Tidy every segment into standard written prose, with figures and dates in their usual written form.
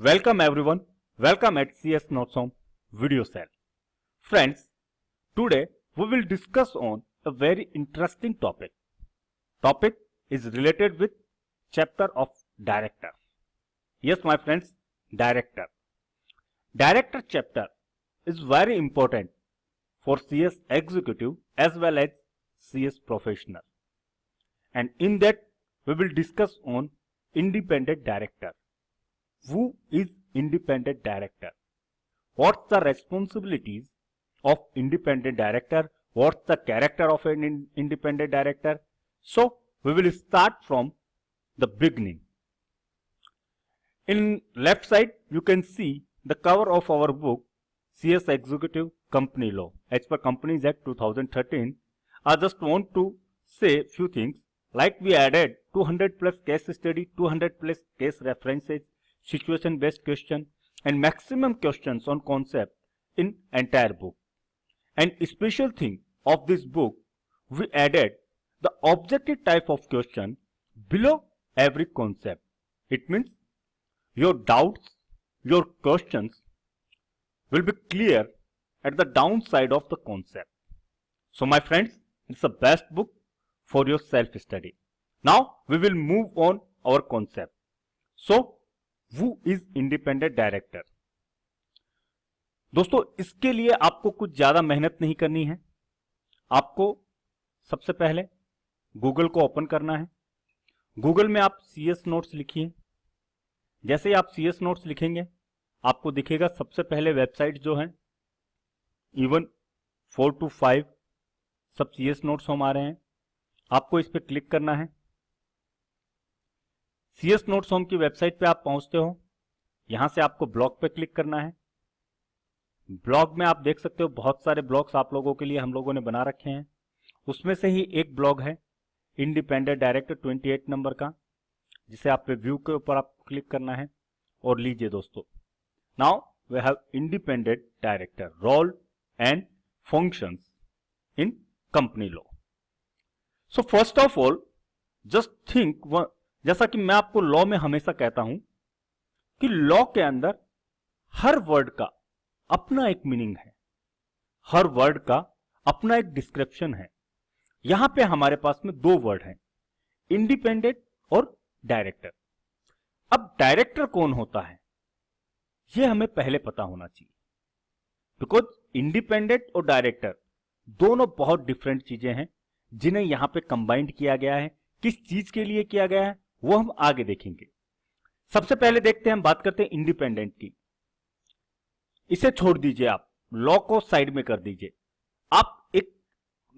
Welcome everyone. Welcome at CS Notes on Video Cell. Friends, today we will discuss on a very interesting topic. Topic is related with chapter of director. Yes, my friends, director. Director chapter is very important for CS executive as well as CS professional. And in that we will discuss on independent director. Who is independent director? What's the responsibilities of independent director? What's the character of an independent director? So we will start from the beginning. In left side you can see the cover of our book CS Executive Company Law as per Companies Act 2013. I just want to say few things, like we added 200 plus case study, 200 plus case references, situation based question and maximum questions on concept in entire book. And special thing of this book, we added the objective type of question below every concept. It means your doubts, your questions will be clear at the downside of the concept. So my friends, it's the best book for your self study. Now we will move on our concept. So Who is independent director? दोस्तों इसके लिए आपको कुछ ज्यादा मेहनत नहीं करनी है. आपको सबसे पहले गूगल को ओपन करना है. गूगल में आप सीएस नोट्स लिखिए. जैसे ही आप सीएस नोट्स लिखेंगे आपको दिखेगा सबसे पहले वेबसाइट जो है इवन 4 to 5 सब सीएस नोट्स हम आ रहे हैं. आपको इस पर क्लिक करना है. सीएस नोट्स होम की वेबसाइट पे आप पहुंचते हो. यहां से आपको ब्लॉग पे क्लिक करना है. ब्लॉग में आप देख सकते हो बहुत सारे ब्लॉग्स आप लोगों के लिए हम लोगों ने बना रखे हैं. उसमें से ही एक ब्लॉग है इंडिपेंडेंट डायरेक्टर 28 नंबर का, जिसे आप रिव्यू के ऊपर आपको क्लिक करना है. और लीजिए दोस्तों, now we have independent director role and functions in company law. So first of all just think, जैसा कि मैं आपको लॉ में हमेशा कहता हूं कि लॉ के अंदर हर वर्ड का अपना एक मीनिंग है, हर वर्ड का अपना एक डिस्क्रिप्शन है. यहां पे हमारे पास में दो वर्ड हैं, इंडिपेंडेंट और डायरेक्टर. अब डायरेक्टर कौन होता है यह हमें पहले पता होना चाहिए, बिकॉज इंडिपेंडेंट और डायरेक्टर दोनों बहुत डिफरेंट चीजें हैं जिन्हें यहां पे कंबाइंड किया गया है. किस चीज के लिए किया गया है वो हम आगे देखेंगे. सबसे पहले देखते हैं, हम बात करते हैं इंडिपेंडेंट की. इसे छोड़ दीजिए, आप लॉ को साइड में कर दीजिए. आप एक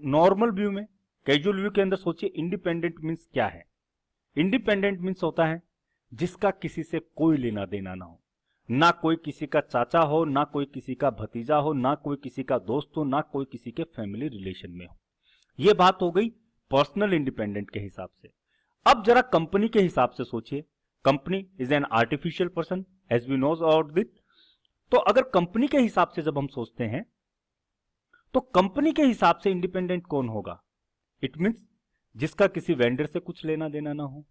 नॉर्मल व्यू में, कैजुअल व्यू के अंदर सोचिए इंडिपेंडेंट मींस क्या है. इंडिपेंडेंट मींस होता है जिसका किसी से कोई लेना देना ना हो, ना कोई किसी का चाचा हो, ना कोई किसी का भतीजा हो, ना कोई किसी का दोस्त हो, ना कोई किसी के फैमिली रिलेशन में हो. यह बात हो गई पर्सनल इंडिपेंडेंट के हिसाब से. अब जरा कंपनी के हिसाब से सोचिए. Company is an artificial person as we knows about it. तो अगर कंपनी के हिसाब से जब हम सोचते हैं तो कंपनी के हिसाब से इंडिपेंडेंट कौन होगा? इट मींस जिसका किसी वेंडर से कुछ लेना देना ना हो.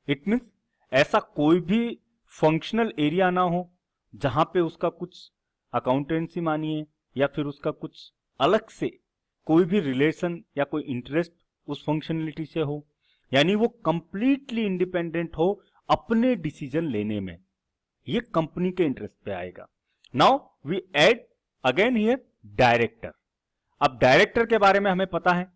इट मींस ऐसा कोई भी फंक्शनल एरिया ना हो जहां पे उसका कुछ अकाउंटेंसी मानिए या फिर उसका कुछ अलग से कोई भी रिलेशन या कोई इंटरेस्ट उस फंक्शनलिटी से हो. यानी वो कंप्लीटली इंडिपेंडेंट हो अपने डिसीजन लेने में. ये कंपनी के इंटरेस्ट पे आएगा. Now we add again here director. अब डायरेक्टर के बारे में हमें पता है.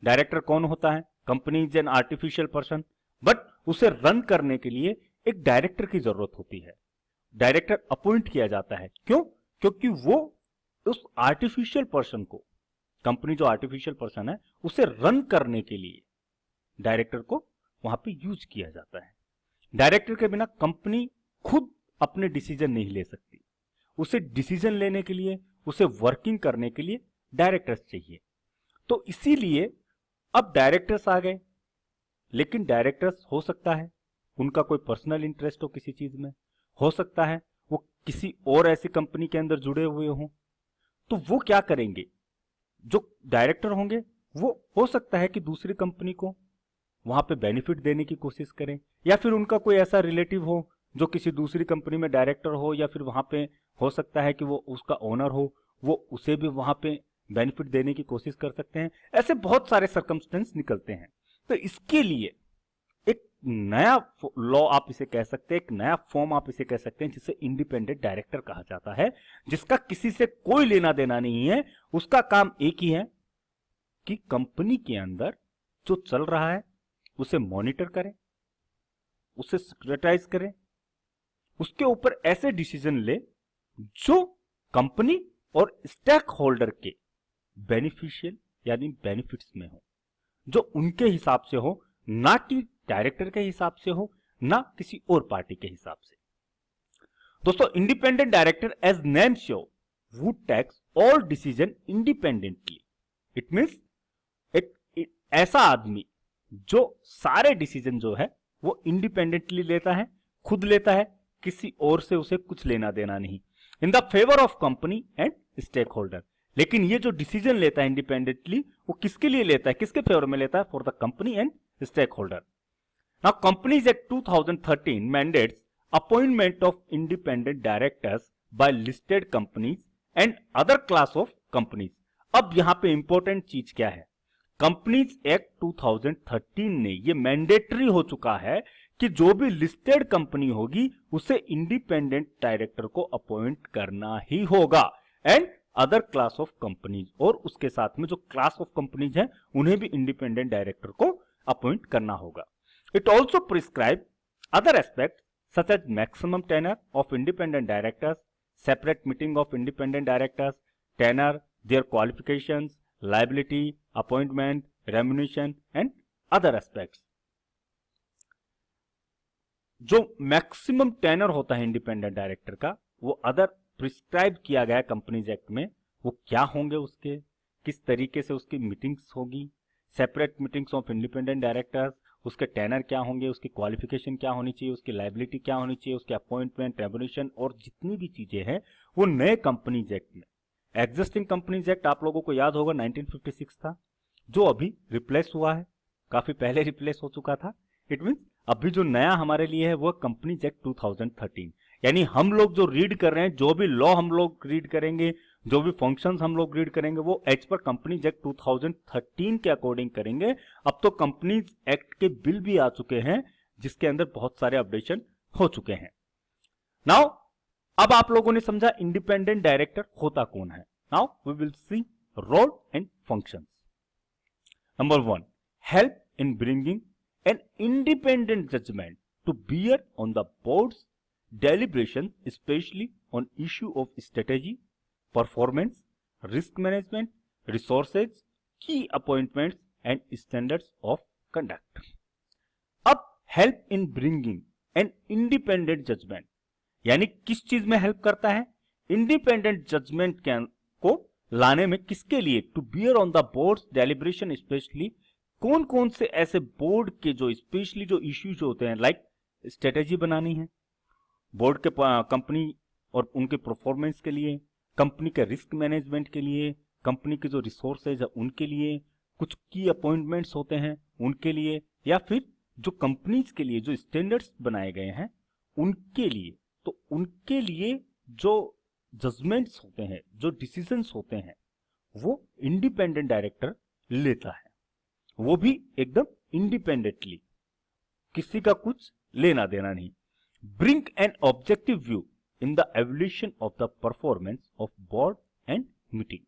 डायरेक्टर कौन होता है? Company is an artificial person, but उसे रन करने के लिए एक डायरेक्टर की जरूरत होती है. डायरेक्टर अपॉइंट किया जाता है. क्यों? क्योंकि वो उस आर्टिफिशियल पर्सन को, कंपनी जो आर्टिफिशियल पर्सन है उसे रन करने के लिए डायरेक्टर को वहां पे यूज किया जाता है. डायरेक्टर के बिना कंपनी खुद अपने डिसीजन नहीं ले सकती. उसे डिसीजन लेने के लिए, उसे वर्किंग करने के लिए डायरेक्टर्स चाहिए. तो इसीलिए अब डायरेक्टर्स आ गए. लेकिन डायरेक्टर्स हो सकता है उनका कोई पर्सनल इंटरेस्ट हो किसी चीज में, हो सकता है वो किसी और ऐसी कंपनी के अंदर जुड़े हुए हों. तो वो क्या करेंगे? जो डायरेक्टर होंगे वो हो सकता है कि दूसरी कंपनी को वहां पे बेनिफिट देने की कोशिश करें, या फिर उनका कोई ऐसा रिलेटिव हो जो किसी दूसरी कंपनी में डायरेक्टर हो या फिर वहां पे हो सकता है कि वो उसका ओनर हो, वो उसे भी वहां पे बेनिफिट देने की कोशिश कर सकते हैं। ऐसे बहुत सारे सर्कमस्टेंस निकलते हैं। तो इसके लिए एक नया लॉ आप इसे कह सकते हैं, एक नया फॉर्म आप इसे कह सकते हैं, जिसे इंडिपेंडेंट डायरेक्टर कहा जाता है, जिसका किसी से कोई लेना देना नहीं है। उसका काम एक ही है कि कंपनी के अंदर जो चल रहा है उसे मॉनिटर करें, उसे सिक्योरिटाइज करें, उसके ऊपर ऐसे डिसीजन ले जो कंपनी और स्टेक होल्डर के बेनिफिशियल यानी बेनिफिट्स में हो, जो उनके हिसाब से हो, ना कि डायरेक्टर के हिसाब से हो, ना किसी और पार्टी के हिसाब से। दोस्तों, independent director as name show would takes all decision independently. It means एक ऐसा आदमी जो सारे डिसीजन जो है वो इंडिपेंडेंटली लेता है, खुद लेता है, किसी और से उसे कुछ लेना देना नहीं, in the favour of company and stake holder. लेकिन ये जो डिसीजन लेता है इंडिपेंडेंटली, वो किसके लिए लेता है, किसके फेवर में लेता है? For the company and stake holder. Now companies act 2013 mandates appointment of independent directors by listed companies and other class of companies. अब यहां पे इंपॉर्टेंट चीज क्या है? कंपनीज एक्ट 2013 ने ये मैंडेटरी हो चुका है कि जो भी लिस्टेड कंपनी होगी उसे इंडिपेंडेंट डायरेक्टर को अपॉइंट करना ही होगा, and other class of companies, और उसके साथ में जो क्लास ऑफ कंपनीज हैं उन्हें भी इंडिपेंडेंट डायरेक्टर को अपॉइंट करना होगा। It also prescribe other aspect such as maximum tenure of independent directors, separate meeting of independent directors, tenure, their qualifications, liability, appointment, remuneration and other aspects. जो maximum tenure होता है independent director का, वो other prescribe किया गया companies act में, वो क्या होंगे, उसके किस तरीके से उसकी मीटिंग्स होगी, separate meetings of independent directors, उसके टेनर क्या होंगे, उसकी क्वालिफिकेशन क्या होनी चाहिए, उसकी लायबिलिटी क्या होनी चाहिए, उसके अपॉइंटमेंट, रेम्युनेशन और जितनी भी चीजें हैं वो नए कंपनीज एक्ट में। एग्जिस्टिंग कंपनीज एक्ट आप लोगों को याद होगा 1956 था, जो अभी रिप्लेस हुआ है, काफी पहले रिप्लेस हो चुका था। इट मींस अभी जो नया हमारे लिए है वो कंपनीज एक्ट 2013। यानी हम लोग जो रीड कर रहे हैं, जो भी लॉ हम लोग रीड करेंगे, जो भी फंक्शंस हम लोग रीड करेंगे, वो एज पर कंपनीज एक्ट 2013 के अकॉर्डिंग करेंगे। अब तो कंपनीज एक्ट के बिल भी आ चुके हैं जिसके अंदर बहुत सारे अपडेशन हो चुके हैं। नाउ अब आप लोगों ने समझा इंडिपेंडेंट डायरेक्टर होता कौन है। Now we will see role and functions. Number 1, help in bringing an independent judgment to bear on the board's deliberation, especially on issue of strategy, performance, risk management, resources, key appointments and standards of conduct. अब help in bringing an independent judgment यानी किस चीज में help करता है? Independent judgement को लाने में, किसके लिए? To bear on the board's deliberation, especially कौन कौन से ऐसे बोर्ड के जो स्पेशली जो इश्यूज होते हैं, लाइक स्ट्रेटेजी बनानी है बोर्ड के कंपनी और उनके परफॉर्मेंस के लिए, कंपनी के रिस्क मैनेजमेंट के लिए, कंपनी के जो रिसोर्सेज है उनके लिए, कुछ की अपॉइंटमेंट्स होते हैं उनके लिए, या फिर जो कंपनीज के लिए जो स्टैंडर्ड्स बनाए गए हैं उनके लिए। तो उनके लिए जो जजमेंट्स होते हैं, जो डिसीजंस होते हैं, वो इंडिपेंडेंट डायरेक्टर लेता है, वो भी एकदम इंडिपेंडेंटली, किसी का कुछ लेना देना नहीं। Bring an objective view in the evolution of the performance of board and meeting.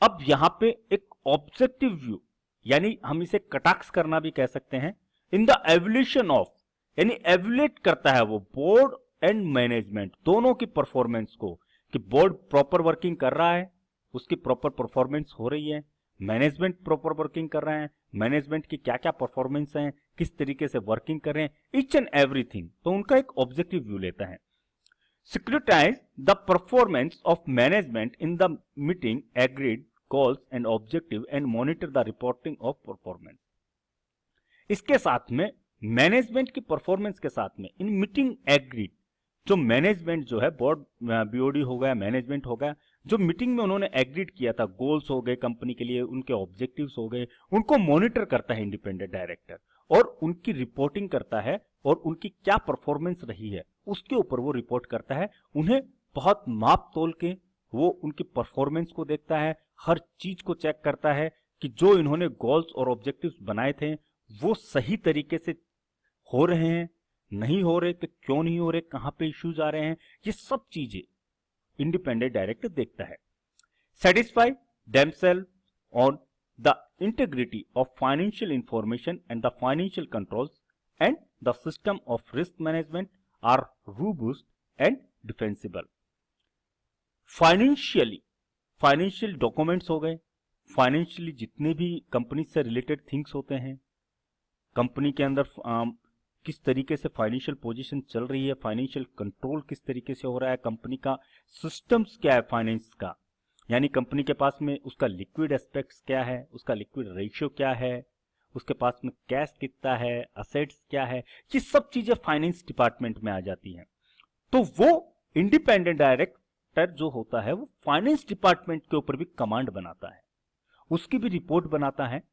अब यहां पे एक ऑब्जेक्टिव व्यू, यानी हम इसे कटाक्ष करना भी कह सकते हैं, इन द एवल्यूशन ऑफ, यानी एवल्यूएट करता है वो बोर्ड एंड मैनेजमेंट दोनों की परफॉर्मेंस को, कि बोर्ड प्रॉपर वर्किंग कर रहा है, उसकी प्रॉपर परफॉर्मेंस हो रही है, मैनेजमेंट प्रॉपर वर्किंग कर रहे हैं, मैनेजमेंट की क्या क्या परफॉर्मेंस है, किस तरीके से वर्किंग कर रहे हैं, ईच एंड एवरीथिंग। तो उनका एक ऑब्जेक्टिव व्यू लेता है। Securitise the performance of management in the meeting agreed goals and objective and monitor the reporting of performance. इसके साथ में मैनेजमेंट की परफॉर्मेंस के साथ में इन मीटिंग एग्रीड, जो मैनेजमेंट जो है, बोर्ड बीओडी हो गया, मैनेजमेंट हो गया, जो मीटिंग में उन्होंने एग्रीड किया था, गोल्स हो गए कंपनी के लिए, उनके ऑब्जेक्टिव्स हो गए, उनको मॉनिटर करता है इंडिपेंडेंट डायरेक्टर, और उनकी रिपोर्टिंग करता है और उनकी क्या परफॉर्मेंस रही है उसके ऊपर वो रिपोर्ट करता है। उन्हें बहुत माप तोल के वो उनकी परफॉर्मेंस को देखता है, हर चीज को चेक करता है कि जो इन्होंने गोल्स और ऑब्जेक्टिव्स बनाए थे वो सही तरीके से हो रहे हैं, नहीं हो रहे तो क्यों नहीं हो रहे, कहां पे इश्यूज आ रहे हैं, ये सब चीजें इंडिपेंडेंट डायरेक्टर देखता है। Satisfy themselves on the integrity of financial information and the financial controls and the system of risk management are robust and defensible. Financial documents हो गए, फाइनेंशियली जितने भी कंपनी से रिलेटेड थिंग्स होते हैं, कंपनी के अंदर किस तरीके से फाइनेंशियल पोजीशन चल रही है, फाइनेंशियल कंट्रोल किस तरीके से हो रहा है, कंपनी का सिस्टम्स क्या है फाइनेंस का, यानी कंपनी के पास में उसका लिक्विड एस्पेक्ट्स क्या है, उसका लिक्विड रेशियो क्या है, उसके पास में कैश कितना है, असेट्स क्या है, ये सब चीजें फाइनेंस डिपार्टमेंट में आ जाती हैं। तो वो इंडिपेंडेंट डायरेक्टर जो होता है वो फाइनेंस डिपार्टमेंट के ऊपर भी कमांड बनाता है, उसकी भी रिपोर्ट बनाता है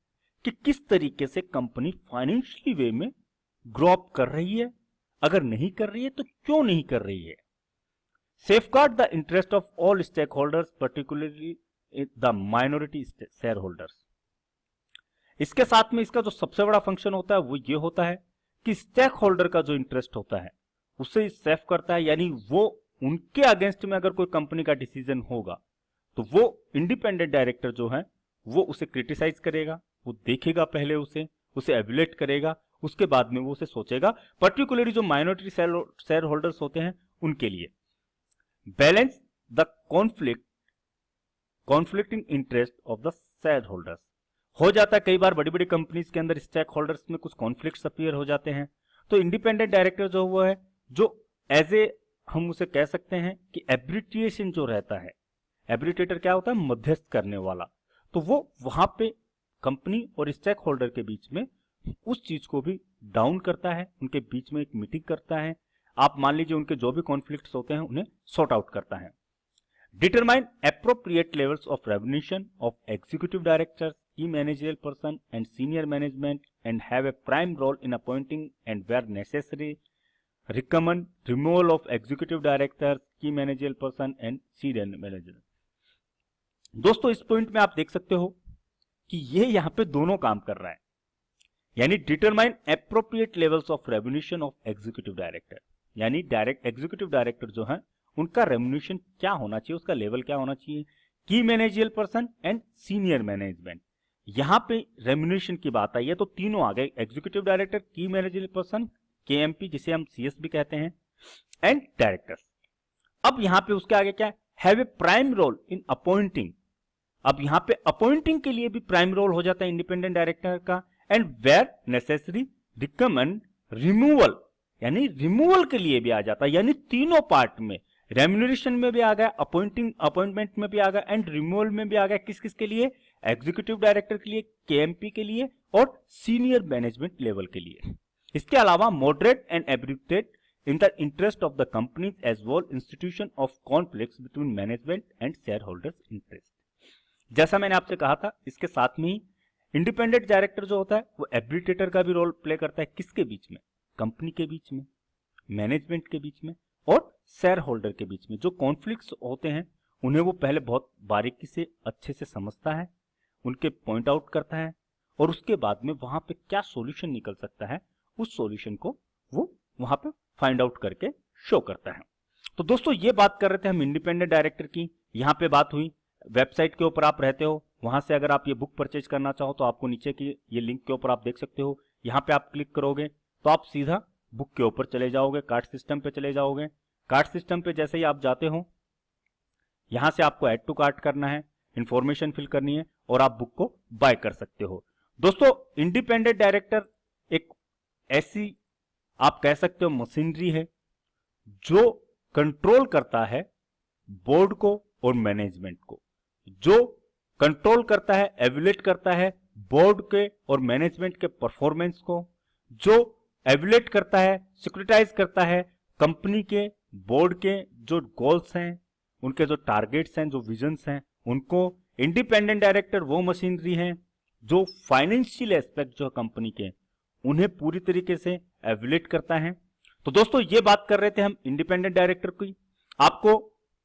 कि किस तरीके से कंपनी फाइनेंशियली वे में ग्रो अप कर रही है, अगर नहीं कर रही है तो क्यों नहीं कर रही है। Safeguard the interest of all stake holders particularly the minority share holders. इसके साथ में इसका जो सबसे बड़ा फंक्शन होता है वो ये होता है कि स्टेक होल्डर का जो इंटरेस्ट होता है उसे सेफ करता है, यानी वो उनके अगेंस्ट में अगर कोई कंपनी का डिसीजन होगा तो वो इंडिपेंडेंट डायरेक्टर जो है वो उसे क्रिटिसाइज करेगा, वो देखेगा पहले उसे एवेल्यूएट करेगा, उसके बाद में वो उसे सोचेगा, पर्टिकुलरली जो माइनॉरिटी शेयर होल्डर्स होते हैं उनके लिए। Balance the conflicting interest of the share holders. हो जाता है कई बार बड़ी बड़ी कंपनीज के अंदर स्टेक होल्डर्स में कुछ कॉन्फ्लिक्ट्स अपीयर हो जाते हैं, तो इंडिपेंडेंट डायरेक्टर जो वो है जो एज ए हम उसे कह सकते हैं कि एब्रिटिएशन जो रहता है, एब्रिटेटर क्या होता है, मध्यस्थ करने वाला, तो वो वहां पे कंपनी और स्टेक होल्डर के बीच में उस चीज को भी डाउन करता है, उनके बीच में एक मीटिंग करता है, आप मान लीजिए उनके जो भी कॉन्फ्लिक्ट्स होते हैं उन्हें सॉर्ट आउट करता है। Determine appropriate levels of remuneration of executive directors, key managerial person and senior management and have a prime role in appointing and where necessary recommend removal of executive directors, key managerial person and senior manager। दोस्तों इस point में आप देख सकते हो कि ये यहां पे दोनों काम कर रहा है, यानी determine appropriate levels of remuneration of executive director, यानी एग्जीक्यूटिव डायरेक्टर जो है उनका रेम्युनेशन क्या होना चाहिए, उसका लेवल क्या होना चाहिए, की managerial person and senior management. यहां पे रेम्युनेशन की बात आई है तो तीनों आ गए, एग्जीक्यूटिव डायरेक्टर, की मैनेजरियल पर्सन, केएमपी जिसे हम सीएस भी कहते हैं, एंड डायरेक्टर्स। अब यहां पे उसके आगे क्या है, have a prime role in appointing. अब यहां पे अपॉइंटिंग के लिए भी प्राइम रोल हो जाता है इंडिपेंडेंट डायरेक्टर का, and where necessary recommend removal, यानी रिमूवल के लिए भी आ जाता है, यानी तीनों पार्ट में, रेम्युनरेशन में भी आ गया, अपॉइंटमेंट में भी आ गया एंड रिमूवल में भी आ गया। किस किस के लिए, एग्जीक्यूटिव डायरेक्टर के लिए, केएमपी के लिए और सीनियर मैनेजमेंट लेवल के लिए। इसके अलावा moderate and arbitrate in the interest of the companies as well institution of conflicts between management and shareholders interest. जैसा मैंने आपसे कहा था, इसके साथ में ही इंडिपेंडेंट डायरेक्टर जो होता है वो एब्रिटेटर का भी रोल प्ले करता है, किसके बीच में, कंपनी के बीच में, मैनेजमेंट के बीच में और शेयर होल्डर के बीच में। जो कॉन्फ्लिक्ट्स होते हैं उन्हें वो पहले बहुत बारीकी से अच्छे से समझता है, उनके पॉइंट आउट करता है और उसके बाद में वहां पे क्या सॉल्यूशन निकल सकता है उस सॉल्यूशन को वो वहां पे फाइंड आउट करके शो करता है। तो दोस्तों ये बात कर रहे थे हम इंडिपेंडेंट डायरेक्टर की, यहाँ पे बात हुई वेबसाइट के ऊपर आप रहते हो, वहां से अगर आप ये बुक परचेज करना चाहो तो आपको नीचे की ये लिंक के ऊपर आप देख सकते हो, यहाँ पे आप क्लिक करोगे तो आप सीधा बुक के ऊपर चले जाओगे, कार्ड सिस्टम पे चले जाओगे। कार्ड सिस्टम पे जैसे ही आप जाते हो यहां से आपको ऐड टू कार्ट करना है, इंफॉर्मेशन फिल करनी है और आप बुक को बाय कर सकते हो। दोस्तों इंडिपेंडेंट डायरेक्टर एक ऐसी आप कह सकते हो मशीनरी है जो कंट्रोल करता है बोर्ड को और मैनेजमेंट को, जो कंट्रोल करता है, एवेल्यूएट करता है बोर्ड के और मैनेजमेंट के परफॉर्मेंस को, जो एवेल्यूएट करता है, सिक्योरिटाइज करता है कंपनी के, बोर्ड के जो गोल्स हैं, उनके जो टारगेट्स हैं, जो विजन्स हैं उनको। इंडिपेंडेंट डायरेक्टर वो मशीनरी है जो फाइनेंशियल एस्पेक्ट जो कंपनी के उन्हें पूरी तरीके से एवेल्यूएट करता है। तो दोस्तों ये बात कर रहे थे हम इंडिपेंडेंट डायरेक्टर की। आपको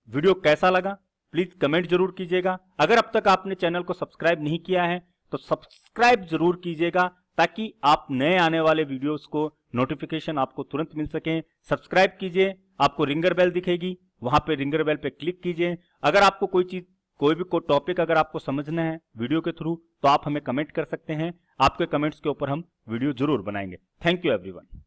वीडियो कैसा लगा प्लीज कमेंट जरूर कीजिएगा। अगर अब तक आपने चैनल को सब्सक्राइब नहीं किया है तो सब्सक्राइब जरूर कीजिएगा, ताकि आप नए आने वाले वीडियोस को नोटिफिकेशन आपको तुरंत मिल सके। सब्सक्राइब कीजिए, आपको रिंगर बेल दिखेगी, वहां पे रिंगर बेल पे क्लिक कीजिए। अगर आपको कोई चीज, कोई भी टॉपिक अगर आपको समझना है वीडियो के थ्रू, तो आप हमें कमेंट कर सकते हैं। आपके कमेंट्स के ऊपर हम वीडियो जरूर बनाएंगे। Thank you everyone.